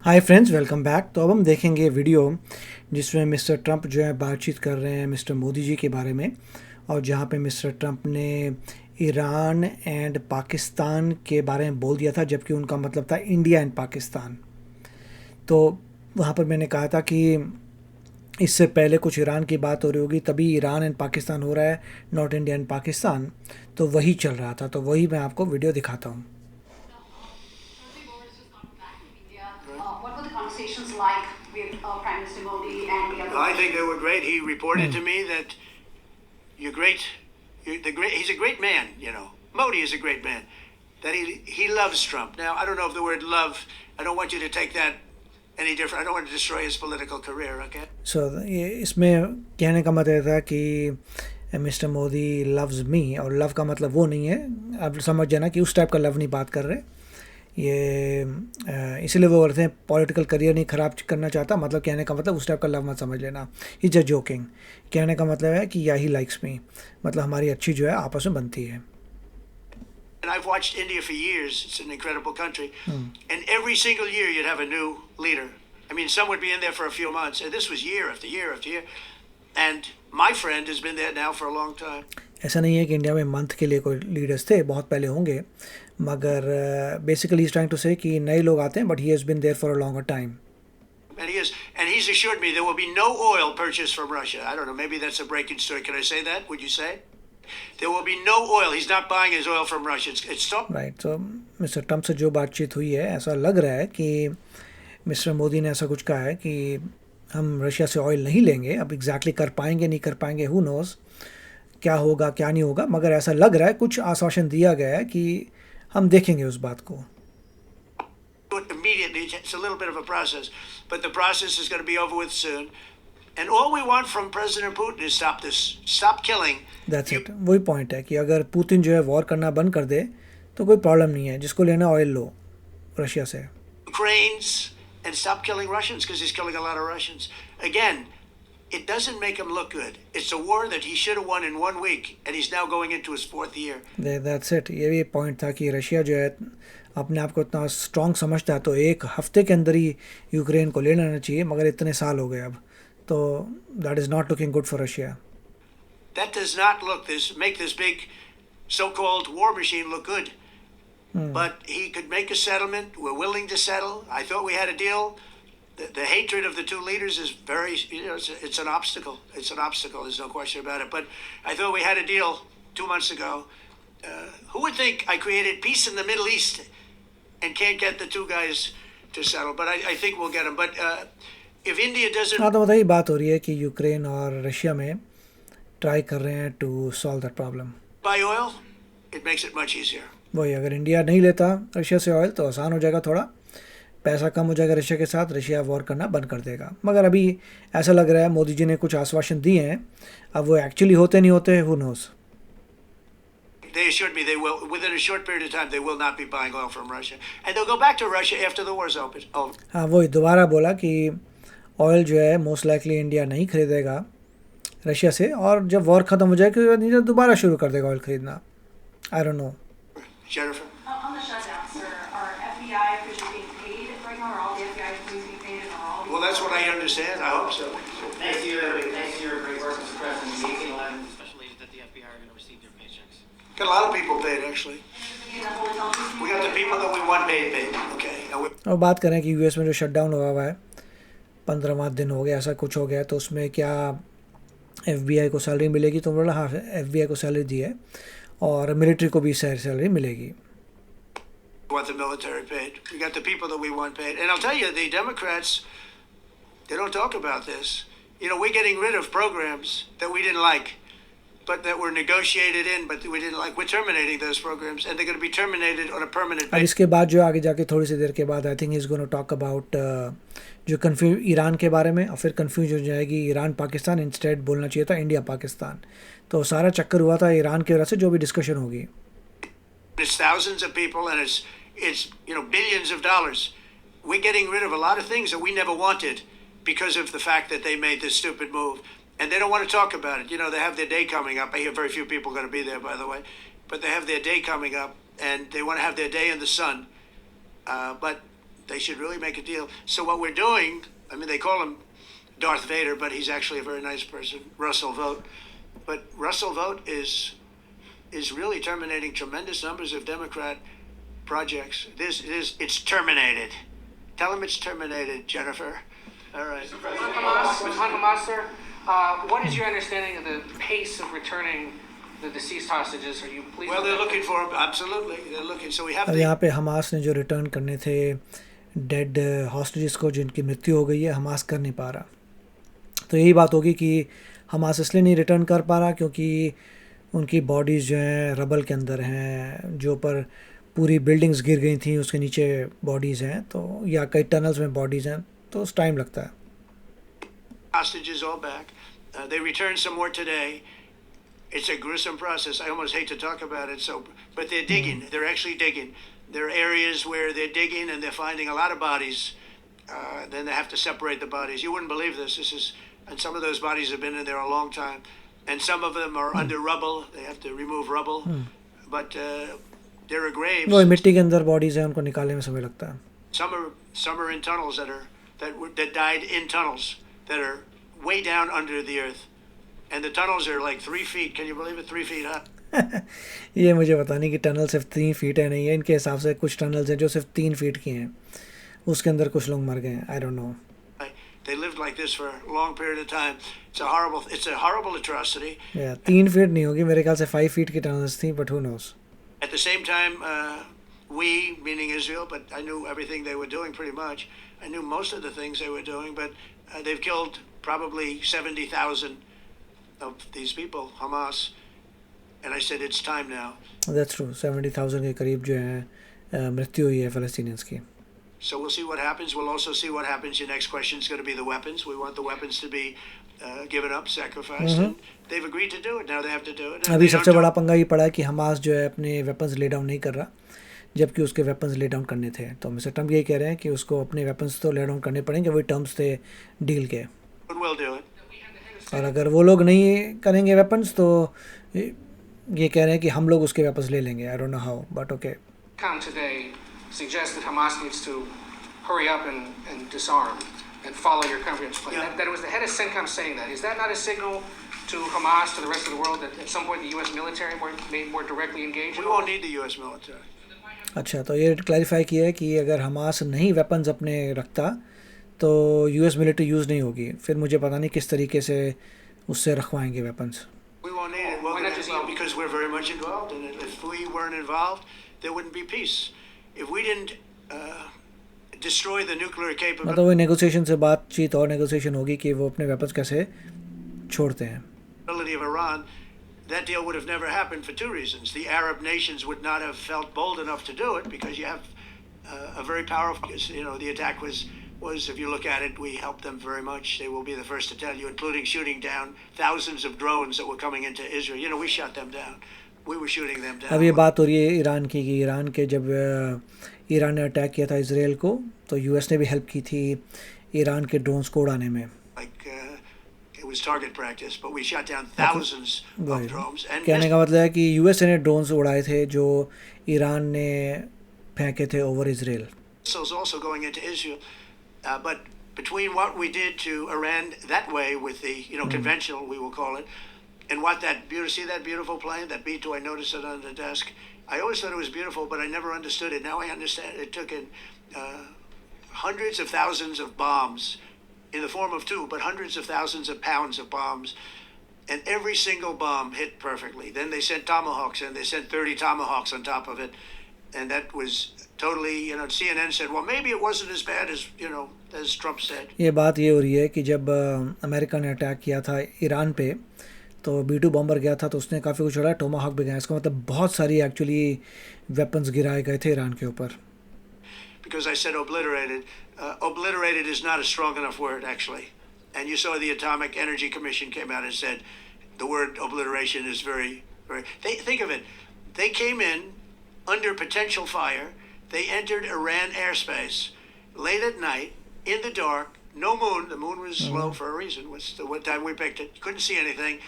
Hi friends, welcome back. तो अब हम देखेंगे वीडियो जिसमें मिस्टर ट्रंप जो है बातचीत कर रहे हैं मिस्टर मोदी जी के बारे में, और जहाँ पे मिस्टर ट्रंप ने ईरान एंड पाकिस्तान के बारे में बोल दिया था, जबकि उनका मतलब था इंडिया एंड पाकिस्तान। तो वहाँ पर मैंने कहा था कि इससे पहले कुछ ईरान की बात हो रही होगी, तभी ईरान एंड पाकिस्तान हो रहा है, नॉट इंडिया एंड पाकिस्तान। तो वही चल रहा था, तो वही मैं आपको वीडियो दिखाता हूँ। What were the conversations like with Prime Minister Modi and the other? I think they were great. He reported to me that you're great. He's a great man. Modi is a great man. That he loves Trump. Now I don't know if the word love. I don't want you to take that any different. I don't want to destroy his political career. Okay. सो ये इसमें कहने का मतलब था कि mister Modi loves me, और love का मतलब वो नहीं है, आप समझ जाना कि उस टाइप का लव नहीं बात कर रहे। ये इसलिए वो करते हैं पॉलिटिकल करियर नहीं ख़राब करना चाहता, मतलब कहने का मतलब उस टाइप का लव मत समझ लेना। ही जस्ट जोकिंग। कहने का मतलब है कि या ही लाइक्स मी, मतलब हमारी अच्छी जो है आपस में बनती है। And I've watched India for years. It's an incredible country. And every single year you'd have a new leader. I mean, some would be in there for a few months. And this was year after year after year. And my friend has been there now for a long time. ऐसा नहीं है कि India में month के लिए कोई leaders थे, बहुत पहले होंगे, मगर बेसिकली इज ट्राइंग टू से कि नए लोग आते हैं, but he has been there for a longer time. And he's assured me there will be no oil purchased from Russia. I don't know, maybe that's a breaking story. Can I say that? Would you say? There will be no oil. He's not buying his oil from Russia. It's stopped. Right. तो mister Trump से जो बातचीत हुई है, ऐसा लग रहा है कि मिस्टर मोदी ने ऐसा कुछ कहा है कि हम रशिया से ऑयल नहीं लेंगे। अब एग्जैक्टली कर पाएंगे नहीं कर पाएंगे, हु नोज़ क्या होगा क्या नहीं होगा, मगर ऐसा लग रहा है, कुछ आश्वासन दिया गया है कि हम देखेंगे उस बात को। Immediately, it's a little bit of a process, but the process is going to be over with soon. And all we want from President Putin is stop this, stop killing. That's it. वही point है कि अगर Putin जो है war करना बंद कर दे तो कोई प्रॉब्लम नहीं है, जिसको लेना ऑयल लो रशिया से। Ukrainians and stop killing Russians because he's killing a lot of Russians. Again, it doesn't make him look good. It's a war that he should have won in 1 week, and he's now going into his 4th year. That's it. ये भी point था कि Russia जो है अपने आप को इतना स्ट्रॉन्ग समझता है, तो एक हफ्ते के अंदर ही यूक्रेन को ले लेना चाहिए, मगर इतने साल हो गए अब, तो that is not looking good for Russia. That does not make this big so-called war machine look good. But he could make a settlement. We're willing to settle. I thought we had a deal. The hatred of the two leaders is very, it's an obstacle. It's an obstacle. There's no question about it. But I thought we had a deal 2 months ago. Who would think I created peace in the Middle East and can't get the two guys to settle? But I think we'll get them. But if India doesn't... हाँ, तो बताइए, बात हो रही है कि Ukraine और Russia में ट्राई कर रहे हैं to solve that problem. buy oil, it makes it much easier. वही, अगर इंडिया नहीं लेता रशिया से ऑयल तो आसान हो जाएगा, थोड़ा पैसा कम हो जाएगा रशिया के साथ, रशिया वॉर करना बंद कर देगा। मगर अभी ऐसा लग रहा है मोदी जी ने कुछ आश्वासन दिए हैं, अब वो एक्चुअली होते नहीं होते, who nose. They assured me they will, within a short period of time, they will not be buying oil from Russia. And they'll go back to Russia after the war's over. हाँ, वही दोबारा बोला कि oil जो है most likely India नहीं खरीदेगा Russia से, और जब वॉर ख़त्म हो जाए कि इंडिया दोबारा शुरू कर देगा ऑयल खरीदना। I don't know. Jennifer? On the shutdown, sir, are FBI officials being paid right now? Are all the FBI employees being paid? And are all the Well, that's what I understand. I hope so. Thanks to your great work, Mr. President, the 1811 special agents at the FBI are going to receive their paychecks. Got a lot of people paid, actually. in the whole intelligence We got the people that we want paid. Okay. Now और बात करें कि US में जो shutdown हुआ है, 15वां दिन हो गया, ऐसा कुछ हो गया, तो उसमें क्या एफबीआई को सैलरी मिलेगी? तो बोला हाँ, एफबीआई को सैलरी दी है और मिलिट्री को भी सैलरी मिलेगी। we want the military paid. We got the people that we want paid. And I'll tell you, the Democrats, they don't talk about this. We're getting rid of programs that we didn't like, but that were negotiated in, but we didn't like. We're terminating those programs, and they're going to be terminated on a permanent अब basis. इसके बाद जो आगे जाके थोड़ी सी देर के बाद I think is gonna talk about जो कन्फ्यूज ईरान के बारे में, और फिर कन्फ्यूज हो जाएगी ईरान पाकिस्तान, इंस्टेड बोलना चाहिए था इंडिया पाकिस्तान। तो सारा चक्कर हुआ था ईरान की वजह से, जो भी डिस्कशन होगी। It's thousands of people, and it's billions of dollars. We're getting rid of a lot of things that we never wanted because of the fact that they made this stupid move, and they don't want to talk about it. They have their day coming up. I hear very few people are going to be there, by the way, but they have their day coming up, and they want to have their day in the sun. But They should really make a deal. So what we're doing, I mean, they call him Darth Vader, but he's actually a very nice person, Russell Vogt. But Russell Vogt is really terminating tremendous numbers of Democrat projects. It's terminated. Tell him it's terminated, Jennifer. All right. On Hamas, sir, what is your understanding of the pace of returning the deceased hostages? Are you pleased? Well, with they're that? looking for him. Absolutely, they're looking. So we have अब the यहाँ पे Hamas ने जो return करने थे dead hostages को जिनकी मृत्यु हो गई है, हमास कर नहीं पा रहा। तो यही बात होगी कि हमास इसलिए नहीं रिटर्न कर पा रहा क्योंकि उनकी बॉडीज़ जो हैं रबल के अंदर हैं, जो पर पूरी बिल्डिंग्स गिर गई थी उसके नीचे बॉडीज़ हैं, तो या कई टनल्स में बॉडीज़ हैं, तो उस टाइम लगता है। hostages all back. They returned some more today. It's a gruesome process. I almost hate to talk about it. But they're digging. They're actually digging. There are areas where they're digging and they're finding a lot of bodies. Then they have to separate the bodies. You wouldn't believe this. And some of those bodies have been in there a long time. And some of them are under rubble. They have to remove rubble. But there are graves. वो मिट्टी के अंदर bodies हैं, उनको निकालने में समय लगता है। Some are in tunnels that died in tunnels that are way down under the earth, and the tunnels are like 3 feet. Can you believe it? 3 feet up. ये मुझे पता नहीं कि टनल सिर्फ 3 फीट है नहीं है, इनके हिसाब से कुछ टनल्स हैं जो सिर्फ 3 फीट की हैं, उसके अंदर कुछ लोग मर गए हैं। I don't know. They lived like this for a long period of time. It's a horrible atrocity. 3 feet नहीं होगी, मेरे ख्याल से 5 फीट की टनल्स थी, but who knows. At the same time, we, meaning Israel, but I knew everything they were doing pretty much. I knew most of the things they were doing, but they've killed probably 70,000 of these people, Hamas. And I said, it's time now. That's true. 70,000 के करीब जो है मृत्यु हुई है फ़लस्तीनियंस की। So we'll see what happens. We'll also see what happens. Your next question is going to be the weapons. We want the weapons to be given up, sacrificed. And they've agreed to do it. Now they have to do it. अभी सबसे बड़ा पंगा ये पड़ा है कि Hamas जो है अपने वेपन्स ले डाउन नहीं कर रहा, जबकि उसके वेपन्स ले डाउन करने थे। तो मिस्टर ट्रम्प यही कह रहे हैं कि उसको अपने वेपन्स तो ले डाउन करने पड़ेंगे, वही टर्म्स थे डील के। But we'll do it. और अगर वो लोग नहीं करेंगे वेपन्स, तो ये कह रहे हैं कि हम लोग उसके वेपन्स ले लेंगे। I don't know how, but okay. CENTCOM today suggests that Hamas needs to hurry up and disarm and follow your comprehensive plan. Yeah. That it was the head of CENTCOM saying that. Is that not a signal to Hamas, to the rest of the world, that at some point the U.S. military may more directly engage? We won't need the U.S. military. अच्छा, तो ये clarify किया है कि अगर Hamas नहीं weapons अपने रखता तो यूएस मिलिट्री यूज़ नहीं होगी। फिर मुझे पता नहीं किस तरीके से उससे रखवाएंगे weapons. We won't need it. Why not just you? Because we're very much involved in it. If we weren't involved, there wouldn't be peace. If we didn't destroy the nuclear capability. मतलब वो negotiation से बातचीत और negotiation होगी कि वो अपने weapons कैसे छोड़ते हैं। Of Iran, that deal would have never happened for two reasons. The Arab nations would not have felt bold enough to do it because you have a very powerful. You know, the attack was if you look at it, we helped them very much. They will be the first to tell you, including shooting down thousands of drones that were coming into Israel. You know, we shot them down. We were shooting them down. अब ये बात हो रही है Iran की कि Iran के जब ईरान ने अटैक किया था इसराइल को, तो यूएस ने भी हेल्प की थी ईरान के ड्रोन्स को उड़ाने में। It was target practice, but we shot down thousands of drones. And कहने का मतलब है कि यूएस ने ड्रोन्स उड़ाए थे जो ईरान ने फेंके थे over Israel. missiles also going into Israel, but between what we did to Iran that way with the conventional, we will call it, and what see that beautiful plane, that B-2, I noticed it on the desk. I always thought it was beautiful, but I never understood it. Now I understand. It took in hundreds of thousands of bombs. In the form of two, but hundreds of thousands of pounds of bombs, and every single bomb hit perfectly. Then they sent Tomahawks, and they sent 30 Tomahawks on top of it, and that was totally, CNN said, well, maybe it wasn't as bad as Trump said. ये बात ये हो रही है कि जब America ने attack किया था ईरान पे, तो B-2 बॉम्बर गया था, तो उसने काफ़ी कुछ उड़ाया, टोमाहॉक भी गया। इसका मतलब बहुत सारी एक्चुअली वेपन्स गिराए गए थे ईरान के ऊपर। Because I said obliterated. Obliterated is not a strong enough word, actually. And you saw the Atomic Energy Commission came out and said the word obliteration is very, very... Think of it. They came in under potential fire. They entered Iran airspace late at night, in the dark, no moon. The moon was low for a reason. What time we picked it. Couldn't see anything.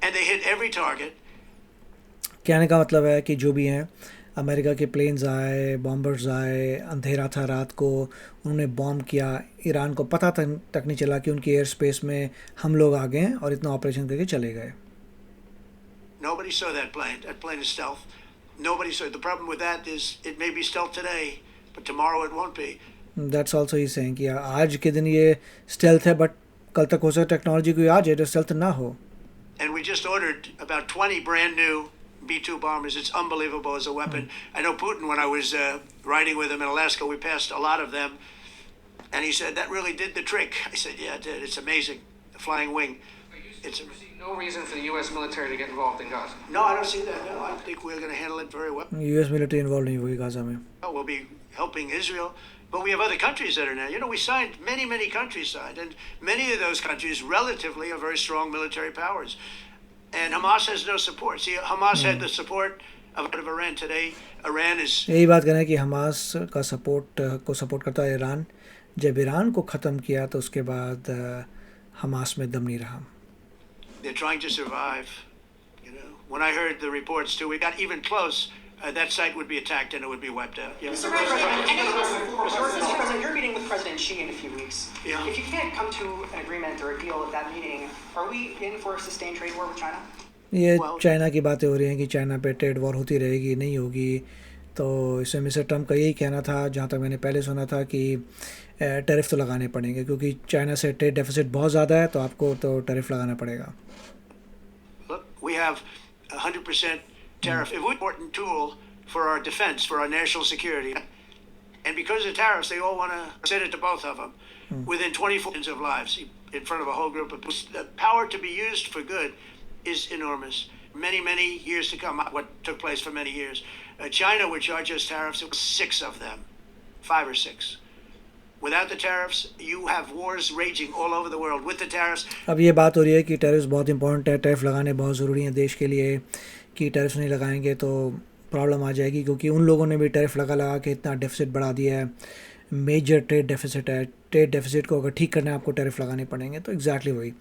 And they hit every target. कहने का मतलब है कि जो भी हैं America के planes आए, बॉम्बर्स आए, अंधेरा था रात को, उन्होंने बॉम्ब किया, ईरान को पता तक नहीं चला कि उनकी एयर स्पेस में हम लोग आ गए हैं और इतना ऑपरेशन करके चले गए. Nobody saw that plane. That plane is stealth. Nobody saw it. The problem with that is it may be stealth today, but tomorrow it won't be. That's also he saying कि आज के दिन ये stealth है, but कल तक हो सकता है टेक्नोलॉजी कोई आ जाए जो स्टेल्थ ना हो. And we just ordered about 20 brand new B-2 bombers. It's unbelievable as a weapon. I know Putin, when I was riding with him in Alaska, we passed a lot of them. And he said, that really did the trick. I said, yeah, it did. It's amazing. The flying wing. It's see no reason for the U.S. military to get involved in Gaza. No, I don't see that. No, I think we're going to handle it very well. US military involve नहीं हुई Gaza में. We'll be helping Israel. But we have other countries that are now. You know, we signed, many countries signed. And many of those countries, relatively, are very strong military powers. And Hamas has no support. See, Hamas had the support of Iran today. Iran is... यही बात करें कि Hamas का support करता है Iran. जब Iran को ख़त्म किया तो उसके बाद हमास में दम नहीं रहा. They're trying to survive. You know, when I heard the reports too, we got even close. That site would be attacked and it would be wiped out. Yeah. Mr. President, you're meeting with President Xi in a few weeks. Yeah. If you can't come to an agreement or a deal at that meeting, are we in for a sustained trade war with China? ये Well- China की बातें हो रही हैं कि China पे trade war होती रहेगी, नहीं होगी. तो इसमें मिस्टर ट्रम्प का यही कहना था, जहाँ तक मैंने पहले सुना था, कि टैरिफ तो लगाने पड़ेंगे क्योंकि चाइना से ट्रेड डेफिसिट बहुत ज़्यादा है, तो आपको तो टैरिफ लगाना पड़ेगा. Look, we have 100% tariff. If we're an important tool for our defense, for our national security, and because of tariffs, they all want to send it to both of them within 24 hours of lives in front of a whole group of people. The power to be used for good is enormous. Many years to come. What took place for many years. China would charge us tariffs. It was 6 of them, 5 or 6. Without the tariffs, you have wars raging all over the world. With the tariffs, अब ये बात हो रही है कि tariffs बहुत important है, tariff लगाने बहुत ज़रूरी हैं देश के लिए, कि टैरिफ्स नहीं लगाएंगे तो प्रॉब्लम आ जाएगी, क्योंकि उन लोगों ने भी टैरिफ लगा के इतना डेफिसिट बढ़ा दिया है. मेजर ट्रेड डेफिसिट है. ट्रेड डेफिसिट को अगर ठीक करना है आपको टैरिफ लगाने पड़ेंगे. तो एग्जैक्टली वही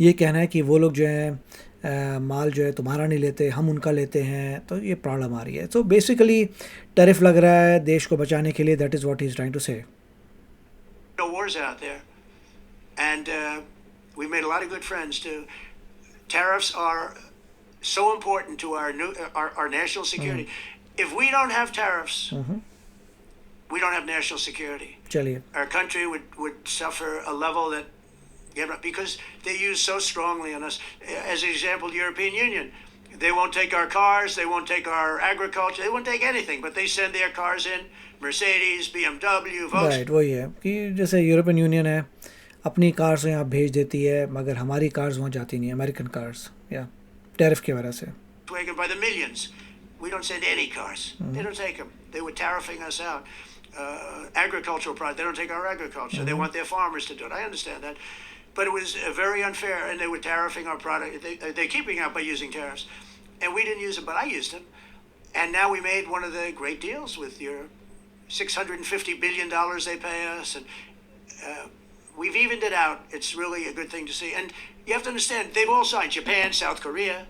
ये कहना है कि वो लोग जो हैं माल जो है तुम्हारा नहीं लेते, हम उनका लेते हैं, तो ये प्रॉब्लम आ रही है. तो बेसिकली टैरिफ लग रहा है देश को बचाने के लिए. That is what he is trying to say. no wars out there. And we've made a lot of good friends too. Tariffs are so important to our national security. If we don't have tariffs, we don't have national security. चलिए. Our country would suffer a level that, because they use so strongly on us. As an example, the European Union, they won't take our cars, they won't take our agriculture, they won't take anything, but they send their cars in, Mercedes, BMW, Volkswagen. Right वही है कि जैसे European union है, अपनी cars यहाँ भेज देती है, मगर हमारी कार्स वहाँ जाती नहीं, अमेरिकन कार्स, या टैरिफ की वजह से. By the millions. We don't send any cars. They don't take them. They were tariffing us out. Agricultural products, they don't take our agriculture. They want their farmers to do it. I understand that. But it was very unfair, and they were tariffing our product. They're keeping out by using tariffs. And we didn't use them, but I used them. And now we made one of the great deals with Europe. $650 billion they pay us. And we've evened it out. It's really a good thing to see. And you have to understand, they've all signed. Japan, South Korea.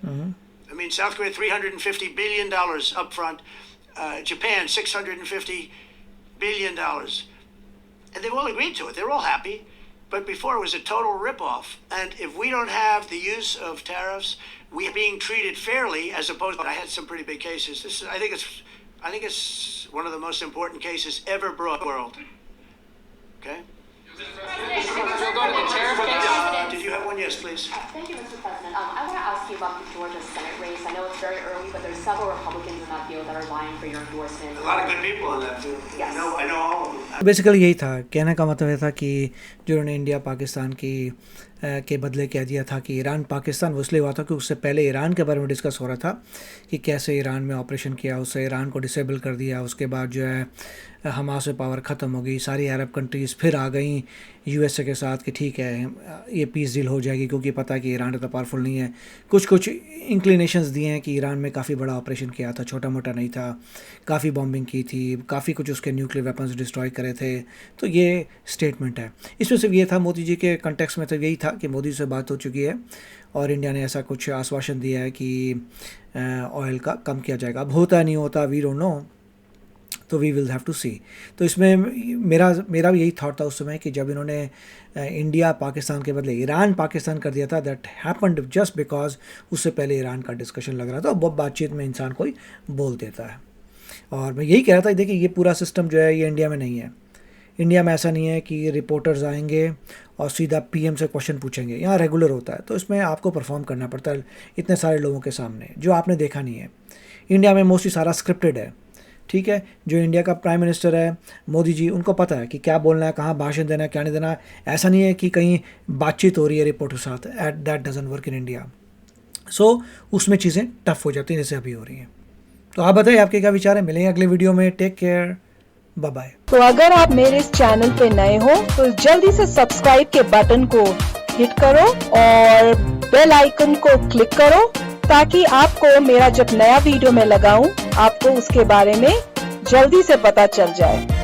I mean, South Korea, $350 billion up front. Japan, $650 billion. And they've all agreed to it. They're all happy. But before it was a total ripoff. And if we don't have the use of tariffs, we are being treated fairly as opposed to, I had some pretty big cases. I think it's one of the most important cases ever brought to the world. Okay? We'll go to the tariff case. Did you have one? Yes, please. Thank you, Mr. President. I want to ask you about the Georgia Senate race. I know it's very early, but there's several Republicans in that field that are vying for your endorsement. A lot of good people in that field. Yes. I know all of them. Basically यही था, कहने का मतलब ये था कि जो उन्होंने इंडिया पाकिस्तान की के बदले कह दिया था कि ईरान पाकिस्तान वो इसलिए हुआ था कि उससे पहले ईरान के बारे में डिस्कस हो रहा था कि कैसे ईरान में ऑपरेशन किया, उससे ईरान को डिसेबल कर दिया, उसके बाद जो है हमास में पावर ख़त्म हो गई, सारी अरब कंट्रीज़ फिर आ गई यूएसए के साथ कि ठीक है ये पीस डील हो जाएगी, क्योंकि पता है कि ईरान इतना पावरफुल नहीं है. कुछ इंक्लिनेशंस दिए हैं कि ईरान में काफ़ी बड़ा ऑपरेशन किया था, छोटा मोटा नहीं था, काफ़ी बॉम्बिंग की थी, काफ़ी कुछ उसके न्यूक्लियर वेपन्स डिस्ट्रॉय करे थे. तो ये स्टेटमेंट है. इसमें सिर्फ ये था, मोदी जी के कंटेक्स्ट में तो यही था था कि मोदी से बात हो चुकी है और इंडिया ने ऐसा कुछ आश्वासन दिया है कि ऑयल का कम किया जाएगा। अब होता नहीं होता, वी डोंट नो, तो वी विल हैव टू सी। तो इसमें मेरा भी यही थॉट था उस समय कि जब इन्होंने इंडिया पाकिस्तान के बदले ईरान पाकिस्तान कर दिया था, दैट हैपेंड जस्ट बिकॉज उससे पहले ईरान का डिस्कशन लग रहा था। बहुत बातचीत में इंसान कोई बोल देता है। और मैं यही कह रहा था, देखिए ये पूरा सिस्टम जो है ये इंडिया में नहीं है। इंडिया में ऐसा नहीं है कि रिपोर्टर्स आएंगे और सीधा पीएम से क्वेश्चन पूछेंगे, यहाँ रेगुलर होता है। तो इसमें आपको परफॉर्म करना पड़ता है इतने सारे लोगों के सामने, जो आपने देखा नहीं है। इंडिया में मोस्टली सारा स्क्रिप्टेड है, ठीक है। जो इंडिया का प्राइम मिनिस्टर है मोदी जी, उनको पता है कि क्या बोलना है, कहाँ भाषण देना है, क्या नहीं देना है। ऐसा नहीं है कि कहीं बातचीत हो रही है रिपोर्टर के साथ, that doesn't work in India. So उसमें चीज़ें टफ हो जाती हैं जैसे अभी हो रही हैं। तो आप बताइए आपके क्या विचार है। मिलेंगे अगले वीडियो में। Take care, bye bye. तो अगर आप मेरे इस चैनल पे नए हो तो जल्दी से सब्सक्राइब के बटन को हिट करो और बेल आइकन को क्लिक करो, ताकि आपको मेरा जब नया वीडियो मैं लगाऊं आपको उसके बारे में जल्दी से पता चल जाए।